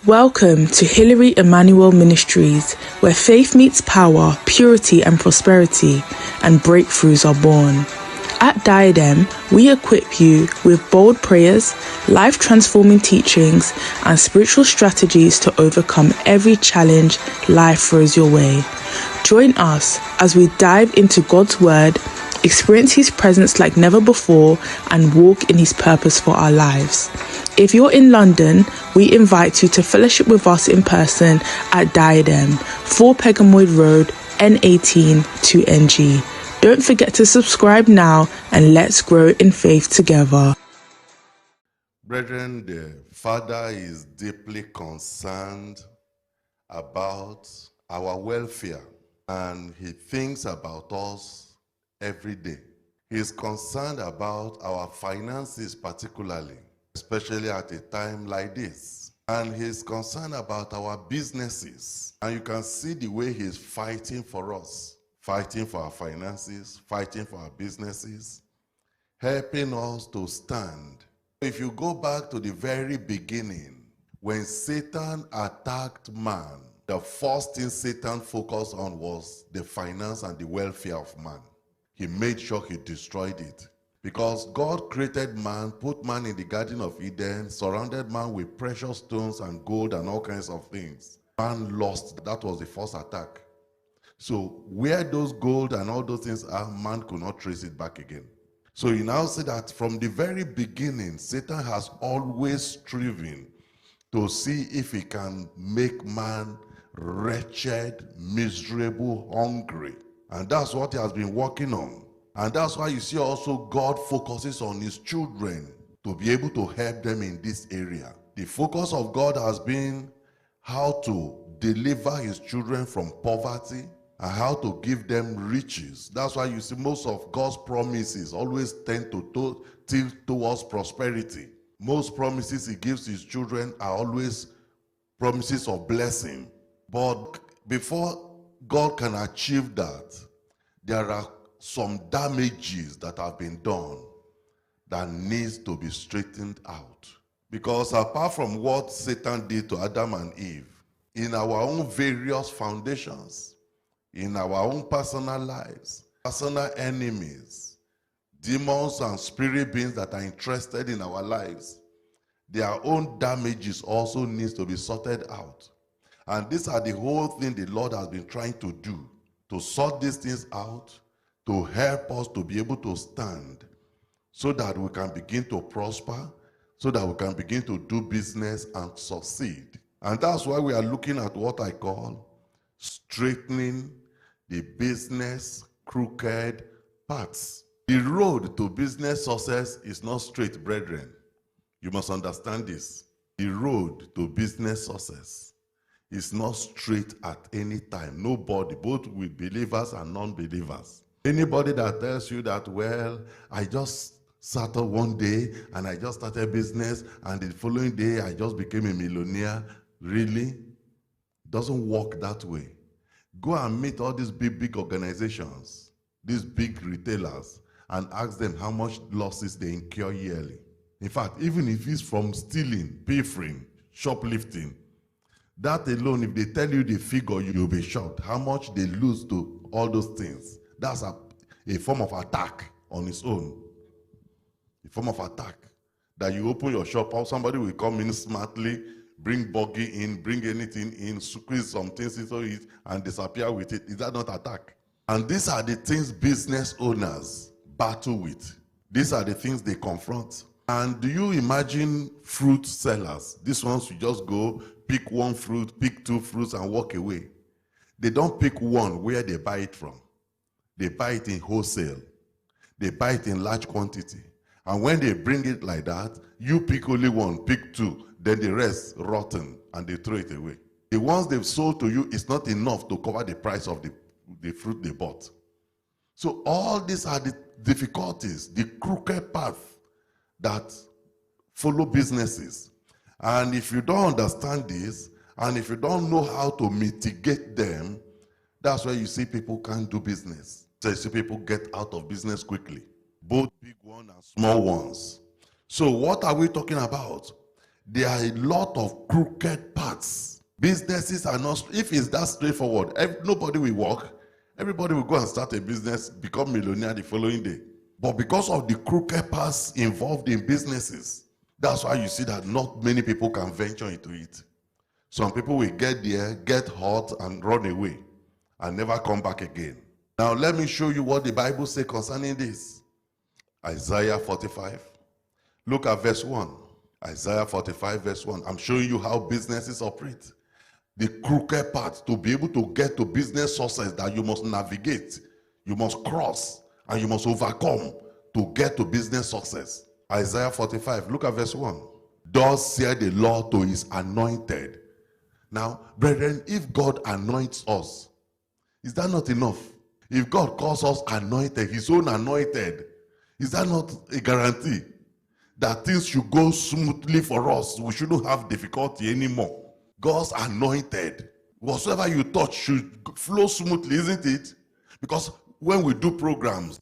Welcome to Hilary Emmanuel Ministries, where faith meets power, purity and prosperity, and breakthroughs are born. At Diadem, we equip you with bold prayers, life-transforming teachings, and spiritual strategies to overcome every challenge life throws your way. Join us as we dive into God's Word, experience His presence like never before, and walk in His purpose for our lives. If you're in London, we invite you to fellowship with us in person at Diadem, 4 Pegamoid Road, N18 2NG. Don't forget to subscribe now and let's grow in faith together. Brethren, the Father is deeply concerned about our welfare, and He thinks about us every day. He is concerned about our finances particularly, especially at a time like this. And He's concerned about our businesses. And you can see the way He's fighting for us, fighting for our finances, fighting for our businesses, helping us to stand. If you go back to the very beginning, when Satan attacked man, the first thing Satan focused on was the finance and the welfare of man. He made sure he destroyed it. Because God created man, put man in the Garden of Eden, surrounded man with precious stones and gold and all kinds of things. Man lost. That was the first attack. So where those gold and all those things are, man could not trace it back again. So you now see that from the very beginning, Satan has always striven to see if he can make man wretched, miserable, hungry. And that's what he has been working on. And that's why you see also God focuses on his children to be able to help them in this area. The focus of God has been how to deliver his children from poverty and how to give them riches. That's why you see most of God's promises always tend to tilt towards prosperity. Most promises he gives his children are always promises of blessing. But before God can achieve that, there are some damages that have been done that needs to be straightened out. Because apart from what Satan did to Adam and Eve, in our own various foundations, in our own personal lives, personal enemies, demons and spirit beings that are interested in our lives, their own damages also needs to be sorted out. And these are the whole thing the Lord has been trying to do, to sort these things out, to help us to be able to stand so that we can begin to prosper, so that we can begin to do business and succeed. And that's why we are looking at what I call straightening the business crooked paths. The road to business success is not straight, brethren. You must understand this. The road to business success is not straight at any time. Nobody, both with believers and non-believers. Anybody that tells you that, well, I just sat up one day and I just started business and the following day I just became a millionaire, really? Doesn't work that way. Go and meet all these big organizations, these big retailers, and ask them how much losses they incur yearly. In fact, even if it's from stealing, pilfering, shoplifting, that alone, if they tell you the figure, you'll be shocked how much they lose to all those things. That's a form of attack on its own. A form of attack. That you open your shop, or somebody will come in smartly, bring buggy in, bring anything in, squeeze some things into it, and disappear with it. Is that not attack? And these are the things business owners battle with. These are the things they confront. And do you imagine fruit sellers? These ones you just go, pick one fruit, pick two fruits, and walk away. They don't pick one where they buy it from. They buy it in wholesale. They buy it in large quantity. And when they bring it like that, you pick only one, pick two, then the rest rotten, and they throw it away. The ones they've sold to you is not enough to cover the price of the fruit they bought. So all these are the difficulties, the crooked path that follow businesses. And if you don't understand this, and if you don't know how to mitigate them, that's why you see people can't do business. So you see people get out of business quickly, both big ones and small ones. So what are we talking about? There are a lot of crooked paths maths. Businesses are not, if it's that straightforward, nobody will work. Everybody will go and start a business, become millionaire the following day. But because of the crooked paths involved in businesses, that's why you see that not many people can venture into it. Some people will get there, get hurt, and run away, and never come back again. Now let me show you what the Bible says concerning this. Isaiah 45. Look at verse 1. Isaiah 45 verse 1. I'm showing you how businesses operate. The crooked path to be able to get to business success that you must navigate, you must cross, and you must overcome to get to business success. Isaiah 45, look at verse 1. Thus saith the Lord to his anointed. Now, brethren, if God anoints us, is that not enough? If God calls us anointed, his own anointed, is that not a guarantee that things should go smoothly for us? We shouldn't have difficulty anymore. God's anointed, whatsoever you touch should flow smoothly, isn't it? Because when we do programs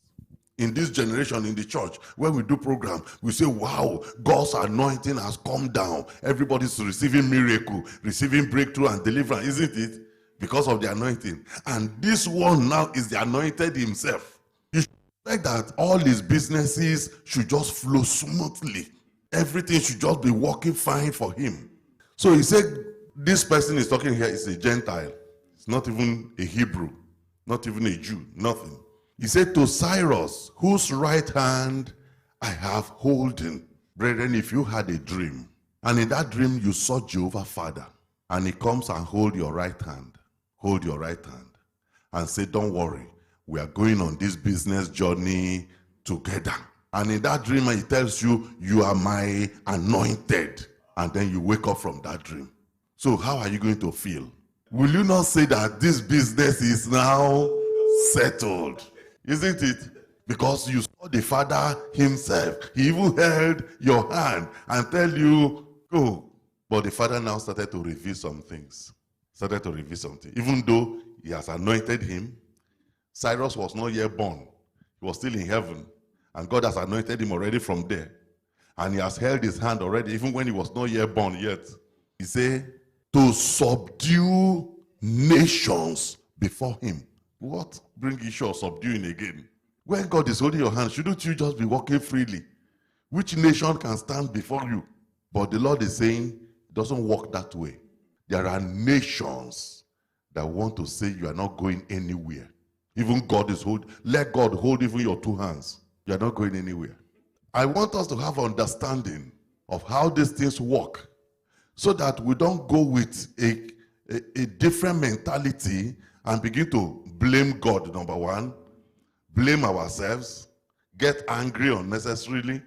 in this generation in the church, when we do programs, we say, wow, God's anointing has come down. Everybody's receiving miracle, receiving breakthrough and deliverance, isn't it? Because of the anointing. And this one now is the anointed himself. You should expect that all his businesses should just flow smoothly. Everything should just be working fine for him. So he said, this person is talking here is a Gentile. It's not even a Hebrew, not even a Jew, nothing. He said to Cyrus, whose right hand I have holden. Brethren, if you had a dream, and in that dream you saw Jehovah Father, and he comes and hold your right hand, and say, don't worry, we are going on this business journey together. And in that dream, he tells you, you are my anointed. And then you wake up from that dream. So how are you going to feel? Will you not say that this business is now settled? Isn't it? Because you saw the Father himself. He even held your hand and tell you, go. But the Father now started to reveal some things. Even though he has anointed him, Cyrus was not yet born. He was still in heaven. And God has anointed him already from there. And he has held his hand already, even when he was not yet born yet. He said, to subdue nations before him. What bring issue of subduing again? When God is holding your hand, shouldn't you just be walking freely? Which nation can stand before you? But the Lord is saying, it doesn't work that way. There are nations that want to say you are not going anywhere. Even God is let God hold even your two hands. You are not going anywhere. I want us to have understanding of how these things work so that we don't go with a different mentality and begin to blame God, number one, blame ourselves, get angry unnecessarily,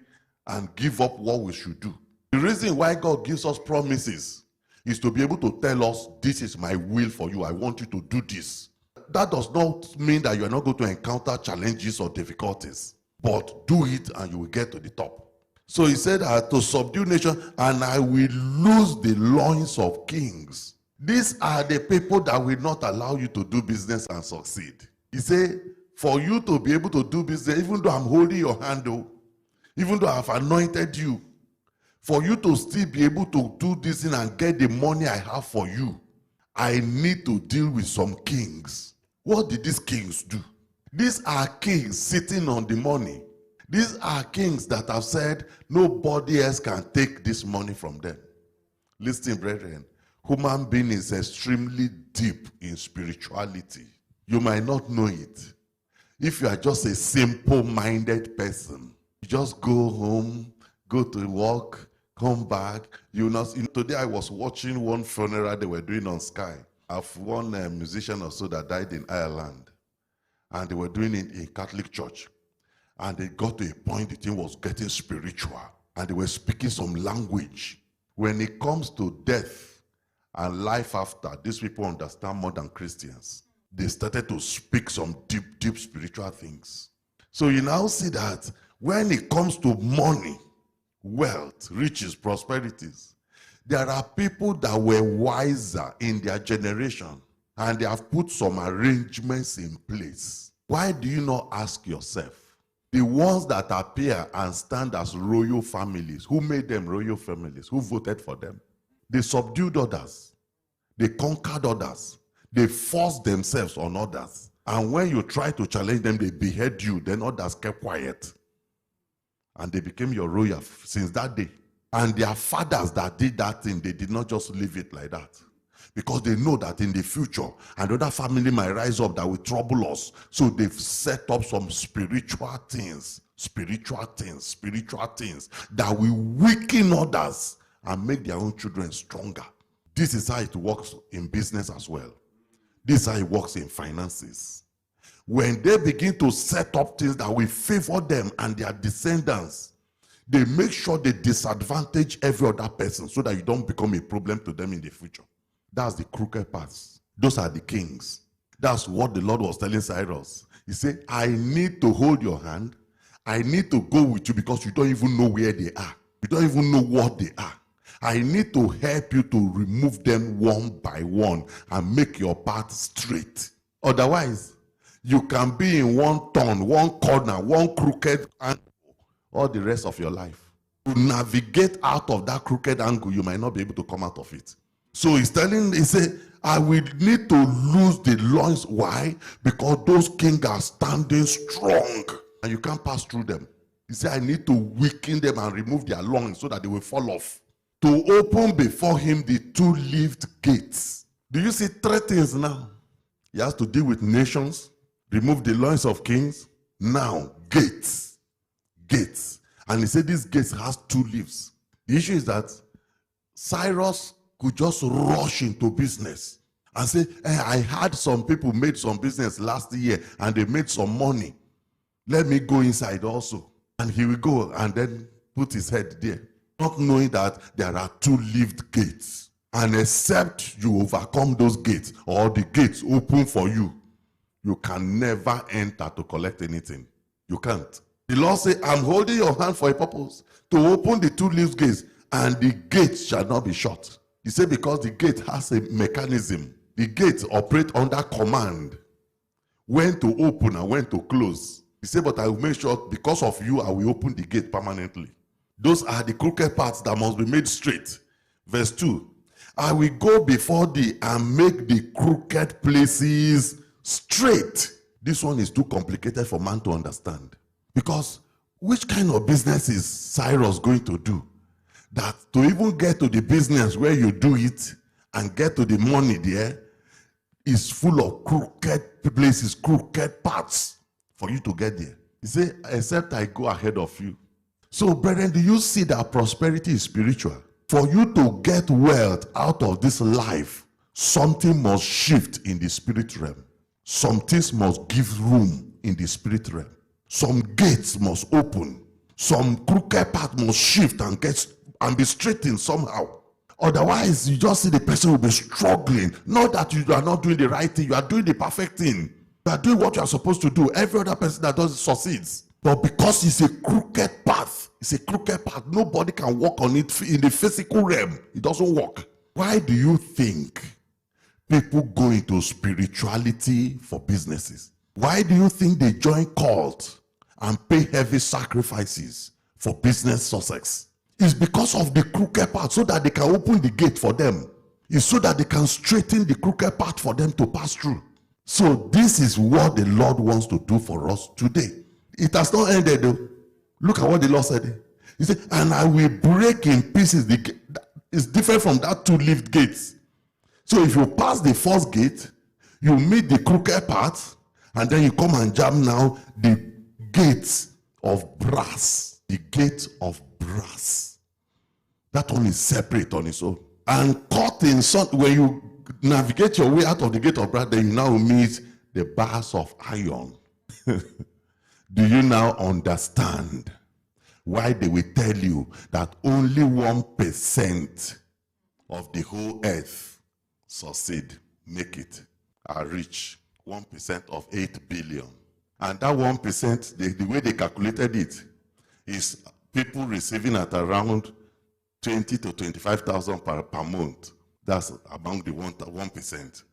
and give up what we should do. The reason why God gives us promises is to be able to tell us, this is my will for you. I want you to do this. That does not mean that you are not going to encounter challenges or difficulties. But do it and you will get to the top. So he said, to subdue nations, and I will loose the loins of kings. These are the people that will not allow you to do business and succeed. He said, for you to be able to do business, even though I'm holding your hand, even though I've anointed you, for you to still be able to do this thing and get the money I have for you, I need to deal with some kings. What did these kings do? These are kings sitting on the money. These are kings that have said nobody else can take this money from them. Listen, brethren, human being is extremely deep in spirituality. You might not know it. If you are just a simple-minded person, you just go home, go to work, come back. You know, today I was watching one funeral they were doing on Sky of one musician or so that died in Ireland. And they were doing it in Catholic church. And they got to a point the thing was getting spiritual. And they were speaking some language. When it comes to death and life after, these people understand more than Christians. They started to speak some deep, deep spiritual things. So you now see that when it comes to money, wealth, riches, prosperities, there are people that were wiser in their generation. And they have put some arrangements in place. Why do you not ask yourself, the ones that appear and stand as royal families, who made them royal families? Who voted for them? They subdued others. They conquered others. They forced themselves on others. And when you try to challenge them, they behead you. Then others kept quiet. And they became your royal since that day. And their fathers that did that thing, they did not just leave it like that. Because they know that in the future, another family might rise up that will trouble us. So they've set up some spiritual things that will weaken others and make their own children stronger. This is how it works in business as well. This is how it works in finances. When they begin to set up things that will favor them and their descendants, they make sure they disadvantage every other person so that you don't become a problem to them in the future. That's the crooked paths. Those are the kings. That's what the Lord was telling Cyrus. He said, I need to hold your hand. I need to go with you because you don't even know where they are. You don't even know what they are. I need to help you to remove them one by one and make your path straight. Otherwise, you can be in one turn, one corner, one crooked angle all the rest of your life. To navigate out of that crooked angle, you might not be able to come out of it. So he said, I will need to lose the loins. Why? Because those kings are standing strong and you can't pass through them. He said, I need to weaken them and remove their loins so that they will fall off. To open before him the two-leaved gates. Do you see three things now? He has to deal with nations, remove the loins of kings. Now, gates. Gates. And he said these gates has two leaves. The issue is that Cyrus could just rush into business and say, hey, I had some people made some business last year and they made some money. Let me go inside also. And he will go and then put his head there, not knowing that there are two-leaved gates. And except you overcome those gates or the gates open for you, you can never enter to collect anything. You can't. The Lord said, I'm holding your hand for a purpose, to open the two-leaved gates, and the gate shall not be shut. He said because the gate has a mechanism. The gates operate under command. When to open and when to close. He said, but I will make sure because of you, I will open the gate permanently. Those are the crooked paths that must be made straight. Verse 2. I will go before thee and make the crooked places straight. This one is too complicated for man to understand. Because which kind of business is Cyrus going to do? That to even get to the business where you do it and get to the money there is full of crooked places, crooked paths for you to get there. He said, except I go ahead of you. So, brethren, do you see that prosperity is spiritual? For you to get wealth out of this life, something must shift in the spirit realm. Some things must give room in the spirit realm. Some gates must open. Some crooked path must shift and be straightened somehow. Otherwise, you just see the person will be struggling. Not that you are not doing the right thing, you are doing the perfect thing. You are doing what you are supposed to do. Every other person that does it succeeds. But because it's a crooked path, nobody can walk on it in the physical realm. It doesn't work. Why do you think people go into spirituality for businesses? Why do you think they join cults and pay heavy sacrifices for business success? It's because of the crooked path, so that they can open the gate for them. It's so that they can straighten the crooked path for them to pass through. So this is what the Lord wants to do for us today. It has not ended though. Look at what the Lord said. He said, and I will break in pieces the gate. It's different from that two-leaved gates. So if you pass the first gate, you meet the crooked path, and then you come and jam now the gates of brass. The gate of brass. That one is separate on its own. And caught in sun, when you navigate your way out of the gate of brass, then you now meet the bars of iron. Do you now understand why they will tell you that only 1% of the whole earth succeed, make it, are rich? 1% of 8 billion. And that 1%, the way they calculated it, is people receiving at around 20 to 25,000 per month. That's among the 1%.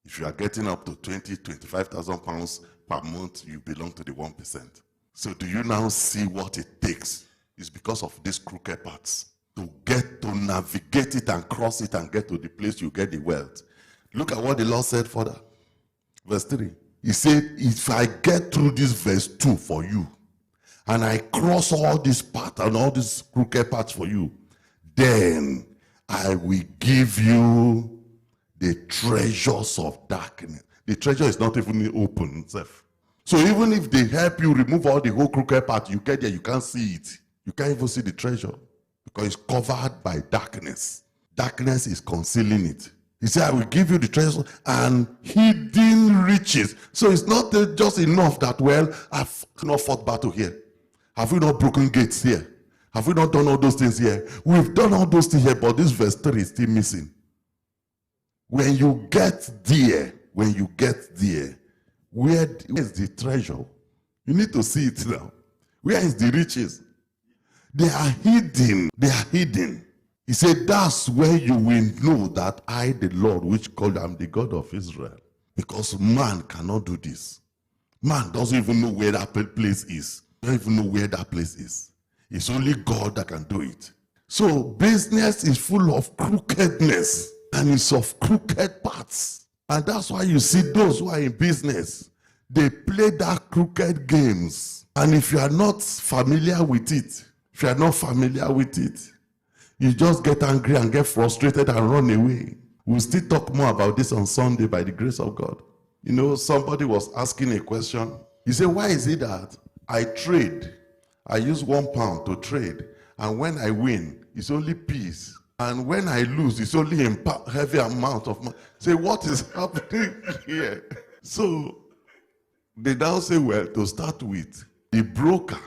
If you are getting up to 20, 25,000 pounds per month, you belong to the 1%. So do you now see what it takes? It's because of these crooked paths. to get to navigate it and cross it and get to the place you get the wealth. Look at what the Lord said further. Verse 3. He said, if I get through this verse 2 for you, and I cross all this path and all these crooked paths for you, then I will give you the treasures of darkness. The treasure is not even open itself. So even if they help you remove all the whole crooked path, you get there, you can't see it. You can't even see the treasure because it's covered by darkness. Darkness is concealing it. He said, I will give you the treasure and hidden riches. So it's not just enough that, well, I've not fought battle here. Have we not broken gates here? Have we not done all those things here? We've done all those things here, but this verse 3 is still missing. When you get there, where is the treasure? You need to see it now. Where is the riches? They are hidden. They are hidden. He said, that's where you will know that I, the Lord, which called am the God of Israel. Because man cannot do this. Man doesn't even know where that place is. Don't even know where that place is. It's only God that can do it. So business is full of crookedness and it's of crooked paths. And that's why you see those who are in business, they play that crooked games. And if you are not familiar with it, you just get angry and get frustrated and run away. We'll still talk more about this on Sunday by the grace of God. You know, somebody was asking a question. He said, why is it that I trade? I use £1 to trade. And when I win, it's only peace. And when I lose, it's only a heavy amount of money. Say, what is happening here? So they now say, well, to start with, the broker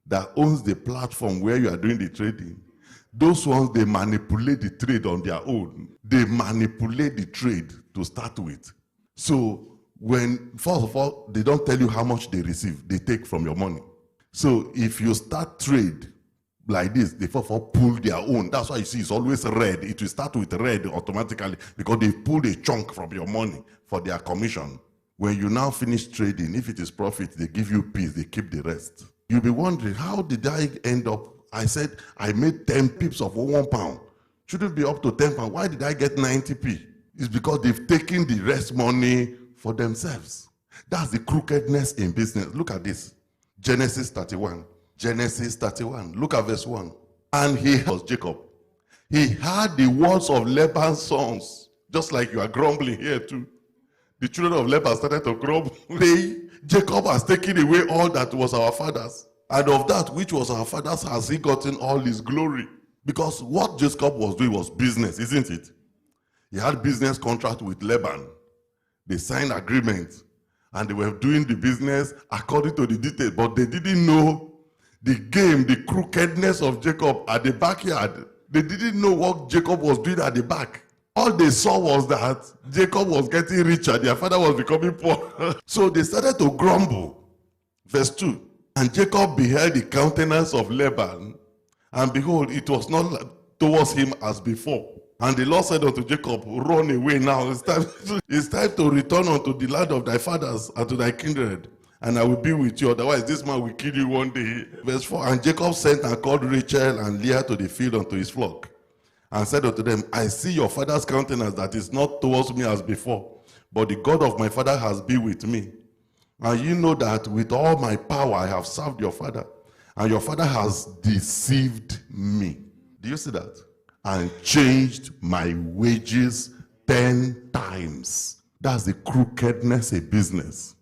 that owns the platform where you are doing the trading, those ones, they manipulate the trade on their own. They manipulate the trade to start with. So when, first of all, they don't tell you how much they receive. They take from your money. So if you start trade like this, they first of all pull their own. That's why you see it's always red. It will start with red automatically because they pulled a chunk from your money for their commission. When you now finish trading, if it is profit, they give you peace, they keep the rest. You'll be wondering, how did I end up? I said, I made 10 pips of £1. Shouldn't be up to £10. Why did I get 90p? It's because they've taken the rest money for themselves. That's the crookedness in business. Look at this. Genesis 31. Genesis 31. Look at verse 1. And he was Jacob. He heard the words of Laban's sons, just like you are grumbling here too. The children of Laban started to grumble. Jacob has taken away all that was our father's. And of that which was our father's has he gotten all his glory. Because what Jacob was doing was business, isn't it? He had business contract with Laban. They signed agreement. And they were doing the business according to the details. But they didn't know the game, the crookedness of Jacob at the backyard. They didn't know what Jacob was doing at the back. All they saw was that Jacob was getting richer. Their father was becoming poor. So they started to grumble. Verse 2. And Jacob beheld the countenance of Laban, and behold, it was not towards him as before. And the Lord said unto Jacob, run away now. It's time to return unto the land of thy fathers and to thy kindred, and I will be with you. Otherwise, this man will kill you one day. Verse 4. And Jacob sent and called Rachel and Leah to the field unto his flock, and said unto them, I see your father's countenance that is not towards me as before, but the God of my father has been with me. And you know that with all my power I have served your father, and your father has deceived me. Do you see that? And changed my wages 10 times. That's the crookedness in business.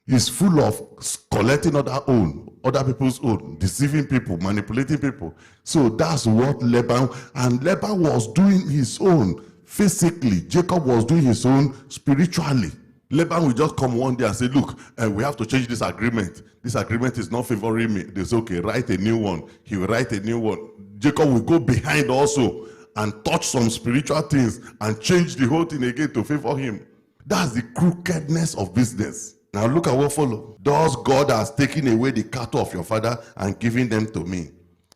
It's full of collecting other people's own, deceiving people, manipulating people. So that's what Laban, and Laban was doing his own physically. Jacob was doing his own spiritually. Laban will just come one day and say, look, we have to change this agreement. This agreement is not favoring me. They say, okay, write a new one. He will write a new one. Jacob will go behind also and touch some spiritual things and change the whole thing again to favor him. That's the crookedness of business. Now look at what follows. Thus God has taken away the cattle of your father and given them to me.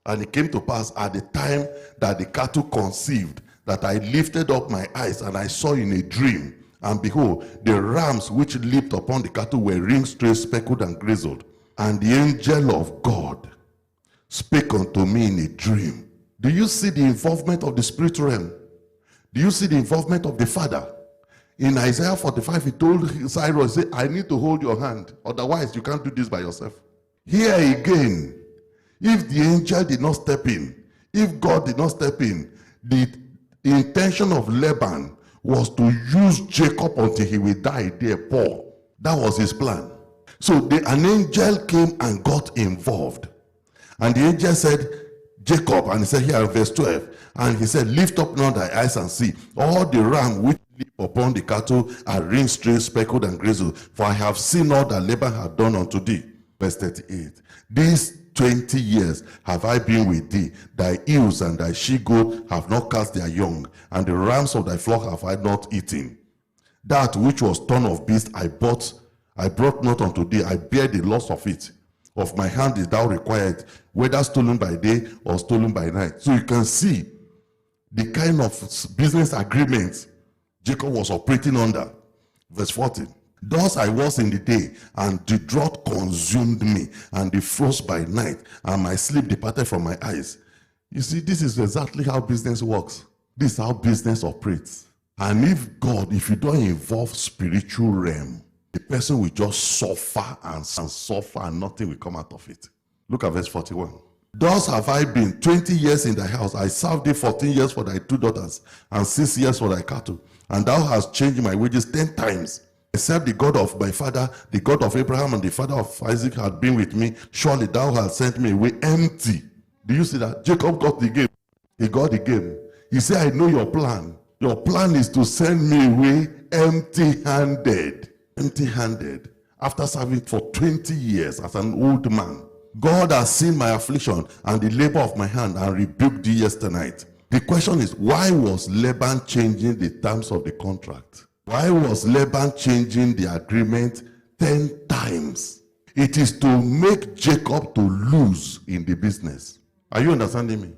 And it came to pass at the time that the cattle conceived, that I lifted up my eyes and I saw in a dream, and behold, the rams which leaped upon the cattle were ring-straight, speckled, and grizzled. And the angel of God spake unto me in a dream. Do you see the involvement of the spirit realm? Do you see the involvement of the Father? In Isaiah 45, he told Cyrus, say, I need to hold your hand. Otherwise, you can't do this by yourself. Here again, if the angel did not step in, if God did not step in, the intention of Laban was to use Jacob until he will die there poor. That was his plan. So an angel came and got involved. And the angel said, Jacob, and he said here in verse 12, and he said, lift up now thy eyes and see, all the ram which leap upon the cattle are ringed, straight, speckled, and grizzled, for I have seen all that Laban hath done unto thee. Verse 38, these 20 years have I been with thee, thy ewes and thy she-goat have not cast their young, and the rams of thy flock have I not eaten. That which was torn of beast I brought not unto thee, I bear the loss of it. Of my hand is thou required, whether stolen by day or stolen by night. So you can see the kind of business agreement Jacob was operating under. Verse 14. Thus I was in the day, and the drought consumed me, and the frost by night, and my sleep departed from my eyes. You see, this is exactly how business works. This is how business operates. And if you don't involve spiritual realm, the person will just suffer and suffer, and nothing will come out of it. Look at verse 41. Thus have I been 20 years in thy house. I served thee 14 years for thy 2 daughters, and 6 years for thy cattle. And thou hast changed my wages 10 times. Except the God of my father, the God of Abraham, and the father of Isaac had been with me, surely thou hast sent me away empty. Do you see that? Jacob got the game. He got the game. He said, I know your plan. Your plan is to send me away empty-handed. Empty-handed. After serving for 20 years as an old man. God has seen my affliction and the labor of my hand and rebuked thee yesternight. The question is, why was Laban changing the terms of the contract? Why was Laban changing the agreement 10 times? It is to make Jacob to lose in the business. Are you understanding me?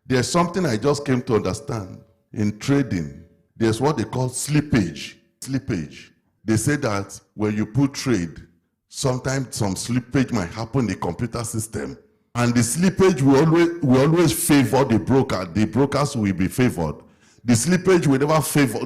There's something I just came to understand in trading. There's what they call slippage. Slippage. They say that when you put trade, sometimes some slippage might happen in the computer system. And the slippage will always favor the broker. The brokers will be favored. The slippage will never favor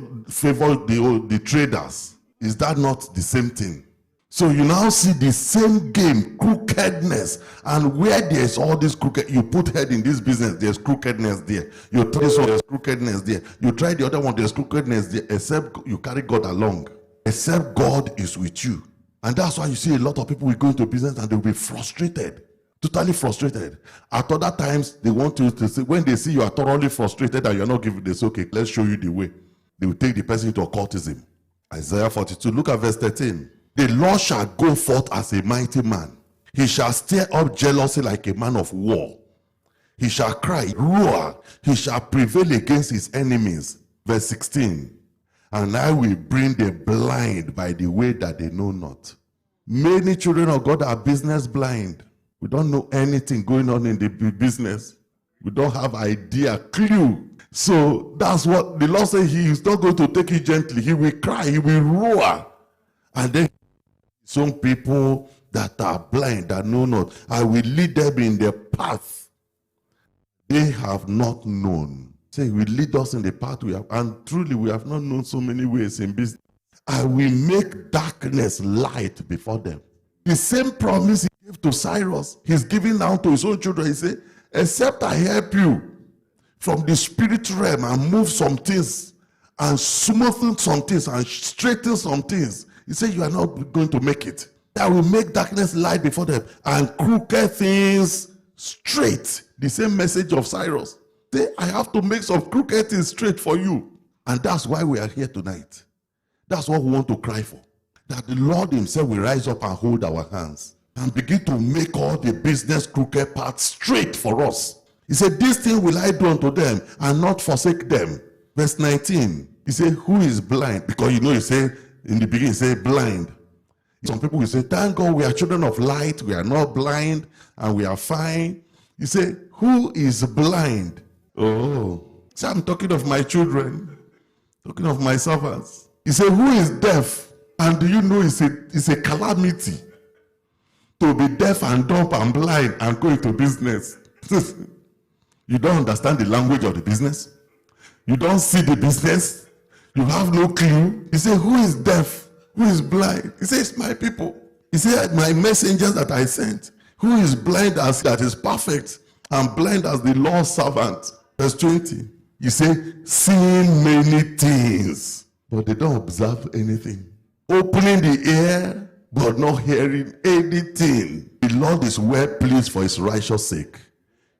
the traders. Is that not the same thing? So you now see the same game, crookedness. And where there's all this crooked, you put head in this business, there's crookedness there. You try this one, there's crookedness there. You try the other one, there's crookedness there, except you carry God along. Except God is with you. And that's why you see a lot of people will go into business and they'll be frustrated. Totally frustrated. At other times, they want you to say, when they see you are thoroughly frustrated and you're not giving this, okay, let's show you the way. They will take the person into occultism. Isaiah 42, look at verse 13. The Lord shall go forth as a mighty man. He shall stir up jealousy like a man of war. He shall cry, roar. He shall prevail against his enemies. Verse 16. And I will bring the blind by the way that they know not. Many children of God are business blind. We don't know anything going on in the business. We don't have idea, clue. So that's what the Lord said. He is not going to take it gently. He will cry, he will roar. And then some people that are blind, that know not, I will lead them in the path they have not known. Say, we lead us in the path we have, and truly we have not known so many ways in business. I will make darkness light before them. The same promise he gave to Cyrus, he's giving now to his own children. He said, except I help you from the spirit realm and move some things and smoothen some things and straighten some things, he said, you are not going to make it. I will make darkness light before them and crooked things straight. The same message of Cyrus. I have to make some crooked things straight for you. And that's why we are here tonight. That's what we want to cry for. That the Lord himself will rise up and hold our hands and begin to make all the business crooked paths straight for us. He said, this thing will I do unto them and not forsake them. Verse 19, he said, who is blind? Because you know, he said, in the beginning, he said blind. Some people will say, thank God we are children of light, we are not blind, and we are fine. He said, who is blind? Oh, so I'm talking of my children, talking of my servants. He said, who is deaf? And do you know it's a calamity? to be deaf and dumb and blind and go into business. You don't understand the language of the business. You don't see the business. You have no clue. He said, who is deaf? Who is blind? He says, my people. He said, my messengers that I sent. Who is blind as that is perfect and blind as the Lord's servant? Verse 20. He said, seeing many things, but they don't observe anything. Opening the ear, but not hearing anything. The Lord is well pleased for his righteous sake.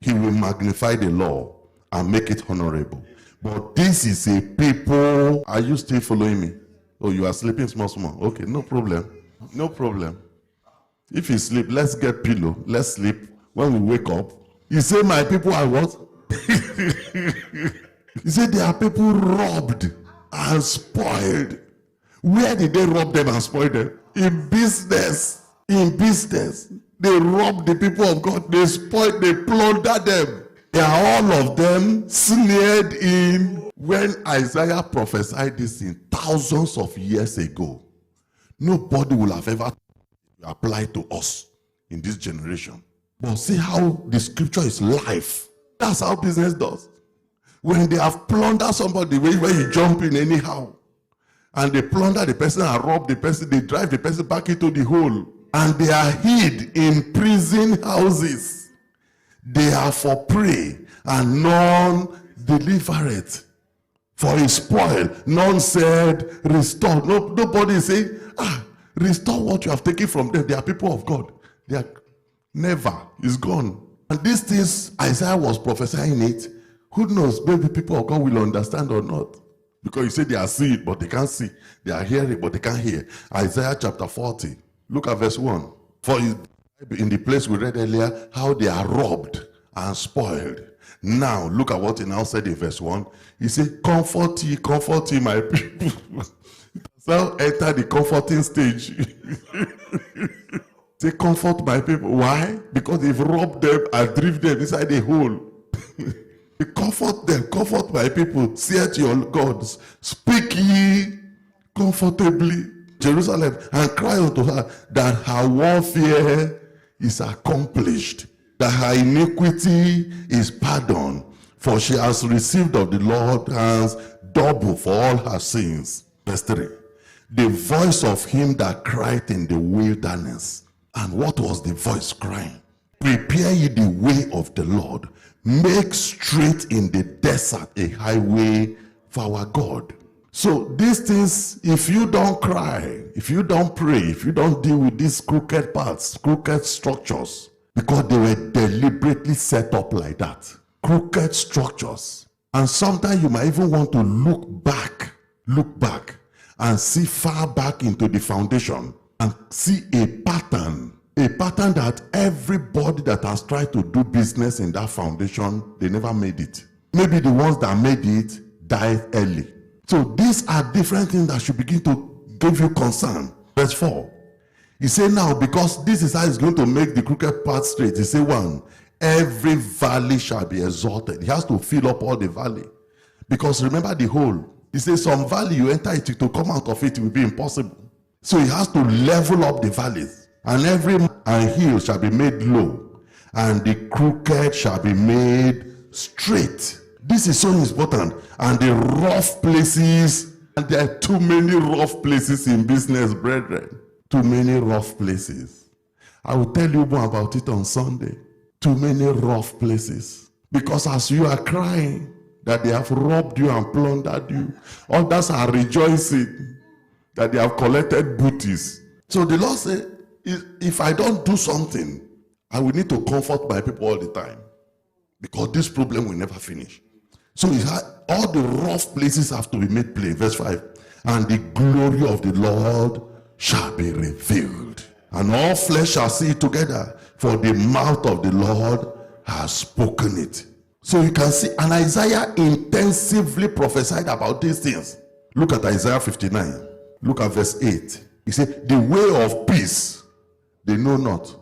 He will magnify the law and make it honorable. But this is a people. Are you still following me? Oh, you are sleeping small. Okay, no problem. No problem. If you sleep, let's get pillow. Let's sleep. When we wake up, you say, my people are what? He said, there are people robbed and spoiled. Where did they rob them and spoil them? In business. In business. They robbed the people of God. They spoiled, they plundered them. They are all of them snared in. When Isaiah prophesied this in thousands of years ago, nobody will have ever applied to us in this generation. But see how the scripture is life. That's how business does. When they have plundered somebody, where you jump in anyhow, and they plunder the person and rob the person, they drive the person back into the hole, and they are hid in prison houses. They are for prey, and none delivereth. For his spoil, none said, restore. Nobody is saying, restore what you have taken from them. They are people of God. They are never. It's gone. And these things, Isaiah was prophesying it. Who knows, maybe people of God will understand or not. Because you say they are seeing, but they can't see. They are hearing, but they can't hear. Isaiah chapter 40. Look at verse 1. For in the place we read earlier, how they are robbed and spoiled. Now, look at what he now said in verse 1. He said, comfort ye, my people. So enter the comforting stage. Say, comfort my people. Why? Because they've robbed them and driven them inside a hole. Comfort them, comfort my people. Say to your gods, speak ye comfortably, Jerusalem, and cry unto her that her warfare is accomplished, that her iniquity is pardoned, for she has received of the Lord hands double for all her sins. Verse 3. The voice of him that cried in the wilderness. And what was the voice crying? Prepare ye the way of the Lord. Make straight in the desert a highway for our God. So these things, if you don't cry, if you don't pray, if you don't deal with these crooked paths, crooked structures, because they were deliberately set up like that. Crooked structures. And sometimes you might even want to look back and see far back into the foundation and see a pattern that everybody that has tried to do business in that foundation, they never made it. Maybe the ones that made it died early. So these are different things that should begin to give you concern. Verse 4. He said, now, because this is how he's going to make the crooked path straight. He said, 1, every valley shall be exalted. He has to fill up all the valley. Because remember the hole. He says, some valley you enter it, to come out of it will be impossible. So he has to level up the valleys. And every hill shall be made low, and the crooked shall be made straight. This is so important. And the rough places, and there are too many rough places in business, brethren. Too many rough places. I will tell you more about it on Sunday. Too many rough places. Because as you are crying that they have robbed you and plundered you, others are rejoicing that they have collected booties. So the Lord said, if I don't do something, I will need to comfort my people all the time. Because this problem will never finish. So all the rough places have to be made plain. Verse 5. And the glory of the Lord shall be revealed. And all flesh shall see it together. For the mouth of the Lord has spoken it. So you can see, and Isaiah intensively prophesied about these things. Look at Isaiah 59. Look at verse 8. He said, the way of peace they know not.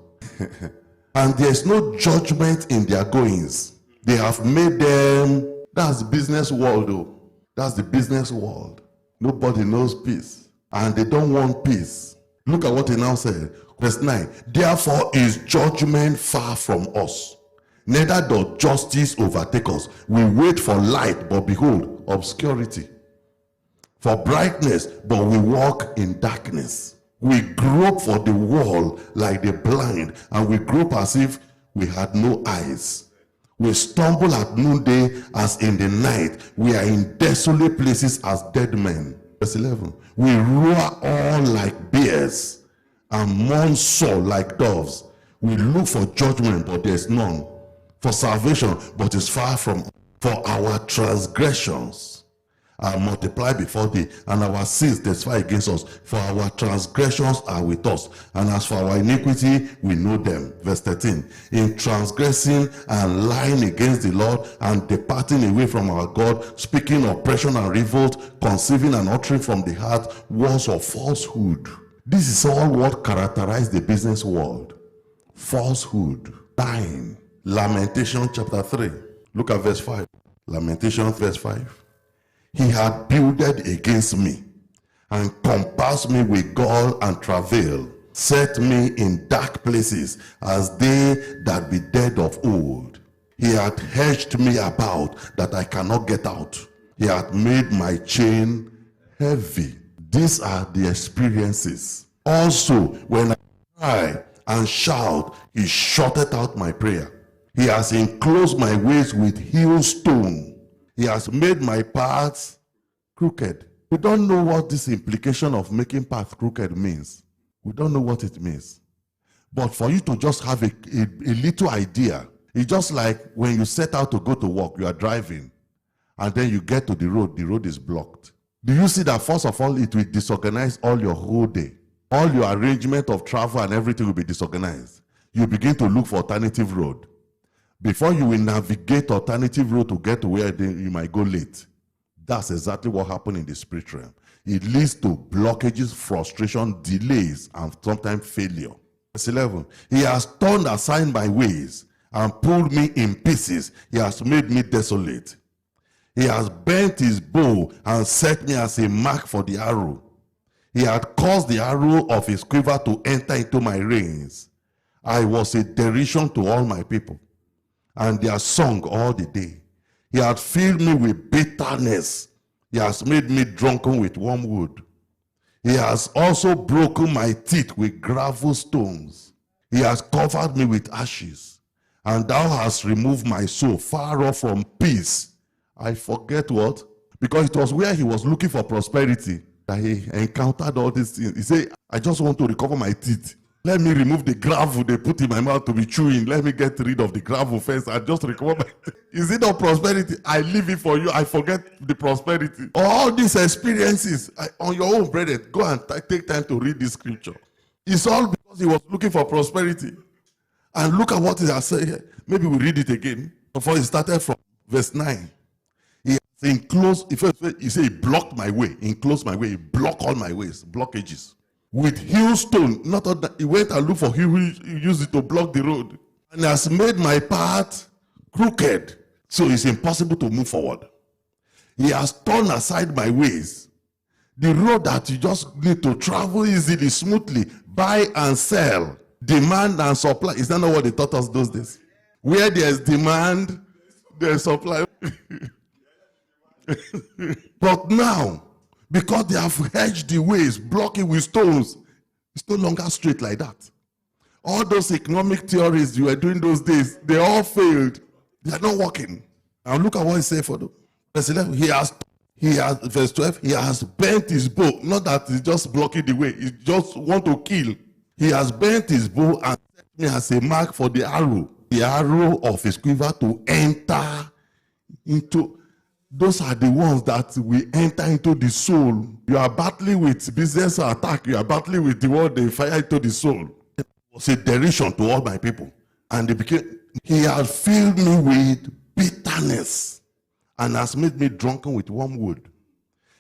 And there is no judgment in their goings. They have made them. That's the business world, though. That's the business world. Nobody knows peace. And they don't want peace. Look at what he now said. Verse 9, therefore is judgment far from us, neither does justice overtake us. We wait for light, but behold, obscurity. For brightness, but we walk in darkness. We grope for the wall like the blind, and we grope as if we had no eyes. We stumble at noonday as in the night. We are in desolate places as dead men. Verse 11, we roar all like bears and mourn sore like doves. We look for judgment, but there is none. For salvation, but is far from. For our transgressions are multiplied before thee, and our sins testify against us. For our transgressions are with us, and as for our iniquity, we know them. Verse 13, in transgressing and lying against the Lord, and departing away from our God, speaking oppression and revolt, conceiving and uttering from the heart words of falsehood. This is all what characterizes the business world. Falsehood, lying. Lamentation chapter 3. Look at verse 5. Lamentation verse 5. He had builded against me, and compassed me with gall and travail, set me in dark places, as they that be dead of old. He had hedged me about, that I cannot get out. He had made my chain heavy. These are the experiences. Also, when I cry and shout, he shotteth out my prayer. He has enclosed my ways with hailstone. He has made my paths crooked. We don't know what this implication of making path crooked means. We don't know what it means. But for you to just have a little idea, it's just like when you set out to go to work, you are driving, and then you get to the road is blocked. Do you see that first of all, it will disorganize all your whole day? All your arrangement of travel and everything will be disorganized. You begin to look for alternative road. Before you will navigate alternative road to get to where you might go late. That's exactly what happened in the spirit realm. It leads to blockages, frustration, delays, and sometimes failure. Verse 11, he has turned aside my ways and pulled me in pieces. He has made me desolate. He has bent his bow and set me as a mark for the arrow. He had caused the arrow of his quiver to enter into my reins. I was a derision to all my people, and their song all the day. He had filled me with bitterness. He has made me drunken with wormwood. He has also broken my teeth with gravel stones. He has covered me with ashes, and thou hast removed my soul far off from peace. I forget what? Because it was where he was looking for prosperity that he encountered all these things. He said, I just want to recover my teeth. Let me remove the gravel they put in my mouth to be chewing. Let me get rid of the gravel first and just recover my teeth. Is it not prosperity? I leave it for you. I forget the prosperity. All these experiences, on your own, brethren, go and take time to read this scripture. It's all because he was looking for prosperity. And look at what he has said here. Maybe we read it again. Before he started from verse 9. He has enclosed, he said he blocked my way, enclosed my way, he blocked all my ways, blockages. With hailstone, not that he went and looked for him, he used it to block the road. And has made my path crooked, so it's impossible to move forward. He has turned aside my ways. The road that you just need to travel easily, smoothly, buy and sell, demand and supply. Is that not what they taught us those days? Where there's demand, there's supply. But now, because they have hedged the ways, blocking with stones, it's no longer straight like that. All those economic theories you were doing those days, they all failed. They are not working. Now look at what he said for them. Verse 11, he has, verse 12, he has bent his bow. Not that he's just blocking the way, he just want to kill. He has bent his bow and set me as a mark for the arrow of his quiver to enter into. Those are the ones that will enter into the soul. You are battling with business attack. You are battling with the one they fire into the soul. It was a derision to all my people. And he has filled me with bitterness and has made me drunken with wormwood.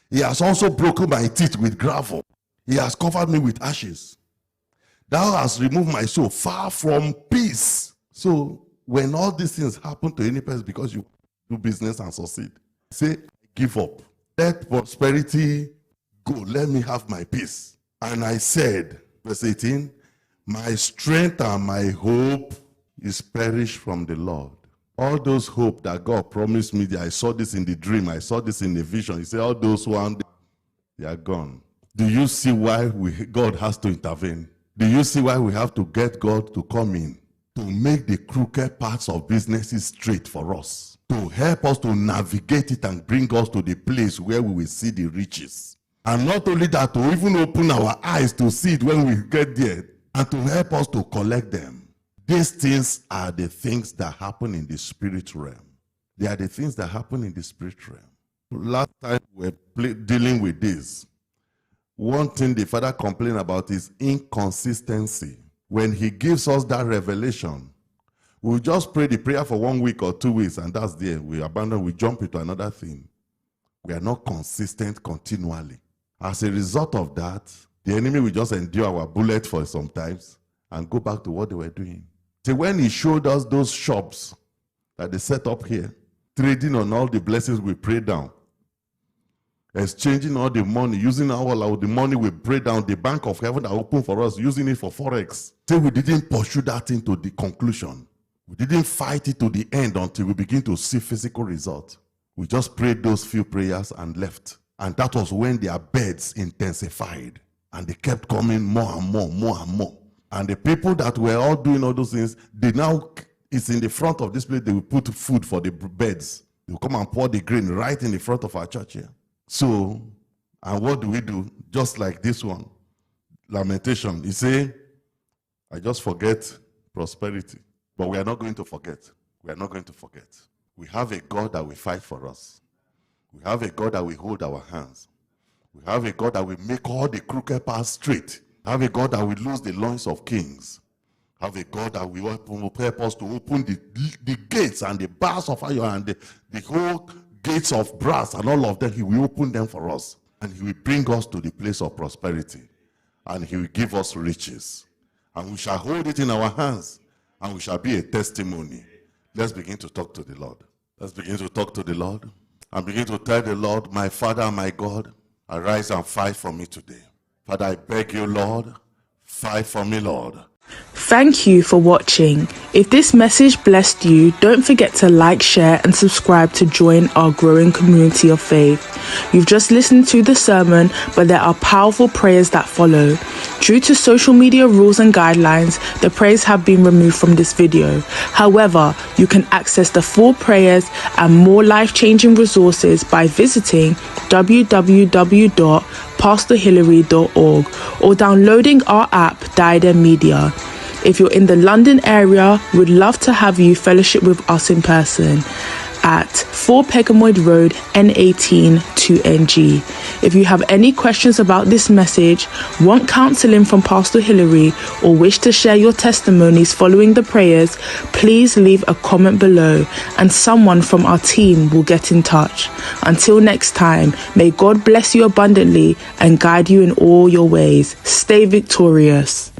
He has also broken my teeth with gravel. He has covered me with ashes. Thou hast removed my soul far from peace. So when all these things happen to any person because you do business and succeed, say, give up. Let prosperity go. Let me have my peace. And I said, verse 18, My strength and my hope is perished from the Lord. All those hope that God promised me, I saw this in the dream, I saw this in the vision. He said, all those ones, they are gone. Do you see why God has to intervene? Do you see why we have to get God to come in? To make the crooked parts of businesses straight for us. To help us to navigate it and bring us to the place where we will see the riches. And not only that, to even open our eyes to see it when we get there, and to help us to collect them. These things are the things that happen in the spirit realm. They are the things that happen in the spirit realm. Last time we were dealing with this. One thing the Father complained about is inconsistency. When he gives us that revelation, we'll just pray the prayer for 1 week or 2 weeks, and that's there. We abandon, we jump into another thing. We are not consistent continually. As a result of that, the enemy will just endure our bullet for some times and go back to what they were doing. So when he showed us those shops that they set up here, trading on all the blessings we pray down, exchanging all the money, using all the money we pray down, the bank of heaven that opened for us, using it for forex. So we didn't pursue that into the conclusion. We didn't fight it to the end until we begin to see physical results. We just prayed those few prayers and left. And that was when their beds intensified. And they kept coming more and more, more and more. And the people that were all doing all those things, they now, it's in the front of this place, they will put food for the beds. They will come and pour the grain right in the front of our church here. So, and what do we do? Just like this one, lamentation. He say, I just forget prosperity. But we are not going to forget. We are not going to forget. We have a God that will fight for us. We have a God that will hold our hands. We have a God that will make all the crooked paths straight. We have a God that will loose the loins of kings. We have a God that will help us to open the gates and the bars of iron and the whole gates of brass and all of them. He will open them for us. And he will bring us to the place of prosperity. And he will give us riches. And we shall hold it in our hands. And we shall be a testimony. Let's begin to talk to the Lord. Let's begin to talk to the Lord. And begin to tell the Lord, my Father and my God, arise and fight for me today. Father, I beg you, Lord, fight for me, Lord. Thank you for watching. If this message blessed you, don't forget to like, share and subscribe to join our growing community of faith. You've just listened to the sermon, but there are powerful prayers that follow. Due to social media rules and guidelines, the prayers have been removed from this video. However, you can access the full prayers and more life-changing resources by visiting www.pastorhillary.org or downloading our app Diadem Media. If you're in the London area, we'd love to have you fellowship with us in person at 4 Pegamoid Road, N18 2NG. If you have any questions about this message, want counseling from Pastor Hillary, or wish to share your testimonies following the prayers, please leave a comment below and someone from our team will get in touch. Until next time, may God bless you abundantly and guide you in all your ways. Stay victorious.